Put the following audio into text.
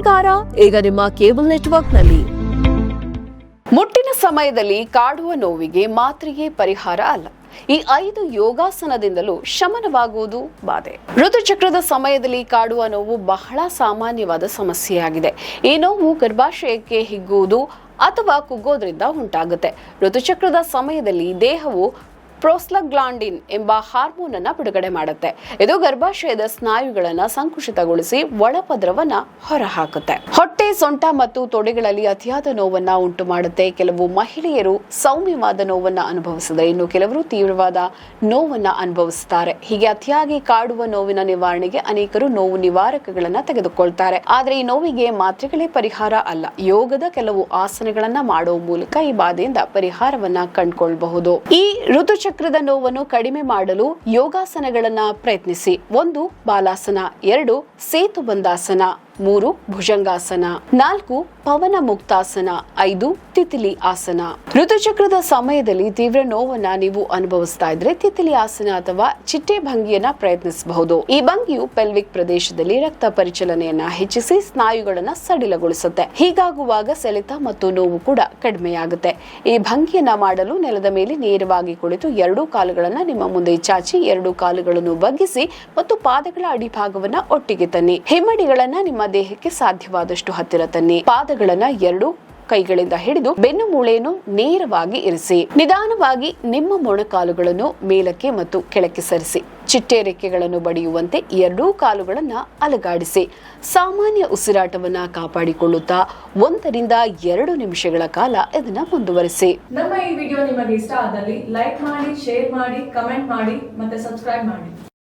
ಪರಿಹಾರ ಈಗ ನಿಮ್ಮ ಕೇಬಲ್ ನೆಟ್ವರ್ಕ್ನಲ್ಲಿ. ಮುಟ್ಟಿನ ಸಮಯದಲ್ಲಿ ಕಾಡುವ ನೋವಿಗೆ ಮಾತ್ರೆಯೇ ಪರಿಹಾರ ಅಲ್ಲ. ಈ 5 ಯೋಗಾಸನದಿಂದಲೂ ಶಮನವಾಗುವುದು ಬಾಧೆ. ಋತುಚಕ್ರದ ಸಮಯದಲ್ಲಿ ಕಾಡುವ ನೋವು ಬಹಳ ಸಾಮಾನ್ಯವಾದ ಸಮಸ್ಯೆಯಾಗಿದೆ. ಈ ನೋವು ಗರ್ಭಾಶಯಕ್ಕೆ ಹಿಗ್ಗುವುದು ಅಥವಾ ಕುಗ್ಗೋದ್ರಿಂದ ಉಂಟಾಗುತ್ತೆ. ಋತುಚಕ್ರದ ಸಮಯದಲ್ಲಿ ದೇಹವು ಪ್ರೋಸ್ಟಾಗ್ಲಾಂಡಿನ್ ಎಂಬ ಹಾರ್ಮೋನ್ ಅನ್ನು ಬಿಡುಗಡೆ ಮಾಡುತ್ತೆ. ಇದು ಗರ್ಭಾಶಯದ ಸ್ನಾಯುಗಳನ್ನು ಸಂಕುಚಿತಗೊಳಿಸಿ ಒಳಪದರವನ್ನ ಹೊರಹಾಕುತ್ತೆ. ಹೊಟ್ಟೆ, ಸೊಂಟ ಮತ್ತು ತೊಡೆಗಳಲ್ಲಿ ಅತಿಯಾದ ನೋವನ್ನ ಉಂಟು ಮಾಡುತ್ತೆ. ಕೆಲವು ಮಹಿಳೆಯರು ಸೌಮ್ಯವಾದ ನೋವನ್ನ ಅನುಭವಿಸಿದರೆ ಇನ್ನು ಕೆಲವರು ತೀವ್ರವಾದ ನೋವನ್ನ ಅನುಭವಿಸುತ್ತಾರೆ. ಹೀಗೆ ಅತಿಯಾಗಿ ಕಾಡುವ ನೋವಿನ ನಿವಾರಣೆಗೆ ಅನೇಕರು ನೋವು ನಿವಾರಕಗಳನ್ನ ತೆಗೆದುಕೊಳ್ತಾರೆ. ಆದ್ರೆ ಈ ನೋವಿಗೆ ಮಾತ್ರೆಗಳೇ ಪರಿಹಾರ ಅಲ್ಲ. ಯೋಗದ ಕೆಲವು ಆಸನಗಳನ್ನ ಮಾಡುವ ಮೂಲಕ ಈ ಬಾಧೆಯಿಂದ ಪರಿಹಾರವನ್ನ ಕಂಡುಕೊಳ್ಳಬಹುದು. ಈ ಋತುಚಕ್ರದ ನೋವನ್ನು ಕಡಿಮೆ ಮಾಡಲು ಯೋಗಾಸನಗಳನ್ನ ಪ್ರಯತ್ನಿಸಿ. 1 ಬಾಲಾಸನ, 2 ಸೇತುಬಂಧಾಸನ, 3 ಭುಜಂಗಾಸನ, 4 ಪವನ ಮುಕ್ತಾಸನ, 5 ತಿತಿಲಿ ಆಸನ. ಋತುಚಕ್ರದ ಸಮಯದಲ್ಲಿ ತೀವ್ರ ನೋವನ್ನ ನೀವು ಅನುಭವಿಸ್ತಾ ಇದ್ರೆ ತಿತಿಲಿ ಆಸನ ಅಥವಾ ಚಿಟ್ಟೆ ಭಂಗಿಯನ್ನ ಪ್ರಯತ್ನಿಸಬಹುದು. ಈ ಭಂಗಿಯು ಪೆಲ್ವಿಕ್ ಪ್ರದೇಶದಲ್ಲಿ ರಕ್ತ ಪರಿಚಲನೆಯನ್ನ ಹೆಚ್ಚಿಸಿ ಸ್ನಾಯುಗಳನ್ನ ಸಡಿಲಗೊಳಿಸುತ್ತೆ. ಹೀಗಾಗುವಾಗ ಸೆಳೆತ ಮತ್ತು ನೋವು ಕೂಡ ಕಡಿಮೆಯಾಗುತ್ತೆ. ಈ ಭಂಗಿಯನ್ನ ಮಾಡಲು ನೆಲದ ಮೇಲೆ ನೇರವಾಗಿ ಕುಳಿತು 2 ಕಾಲುಗಳನ್ನ ನಿಮ್ಮ ಮುಂದೆ ಚಾಚಿ 2 ಕಾಲುಗಳನ್ನು ಬಗ್ಗಿಸಿ ಮತ್ತು ಪಾದಗಳ ಅಡಿಭಾಗವನ್ನ ಒಟ್ಟಿಗೆ ತನ್ನಿ. ಹಿಮ್ಮಡಿಗಳನ್ನ ನಿಮ್ಮ ದೇಹಕ್ಕೆ ಸಾಧ್ಯವಾದಷ್ಟು ಹತ್ತಿರ ತನ್ನಿ. ಪಾದಗಳನ್ನ 2 ಕೈಗಳಿಂದ ಹಿಡಿದು ಬೆನ್ನು ಮೂಳೆಯನ್ನು ನೇರವಾಗಿ ಇರಿಸಿ. ನಿಧಾನವಾಗಿ ನಿಮ್ಮ ಮೊಣಕಾಲುಗಳನ್ನು ಮೇಲಕ್ಕೆ ಮತ್ತು ಕೆಳಕ್ಕೆ ಸರಿಸಿ. ಚಿಟ್ಟೆ ರೆಕ್ಕೆಗಳನ್ನು ಬಡಿಯುವಂತೆ 2 ಕಾಲುಗಳನ್ನ ಅಲುಗಾಡಿಸಿ. ಸಾಮಾನ್ಯ ಉಸಿರಾಟವನ್ನ ಕಾಪಾಡಿಕೊಳ್ಳುತ್ತಾ 1 ರಿಂದ 2 ನಿಮಿಷಗಳ ಕಾಲ ಇದನ್ನ ಮುಂದುವರಿಸಿ. ನಮ್ಮ ಈ ವಿಡಿಯೋ ನಿಮಗೆ ಇಷ್ಟ ಆದಲ್ಲಿ ಲೈಕ್ ಮಾಡಿ, ಶೇರ್ ಮಾಡಿ, ಕಮೆಂಟ್ ಮಾಡಿ ಮತ್ತೆ ಸಬ್ಸ್ಕ್ರೈಬ್ ಮಾಡಿ.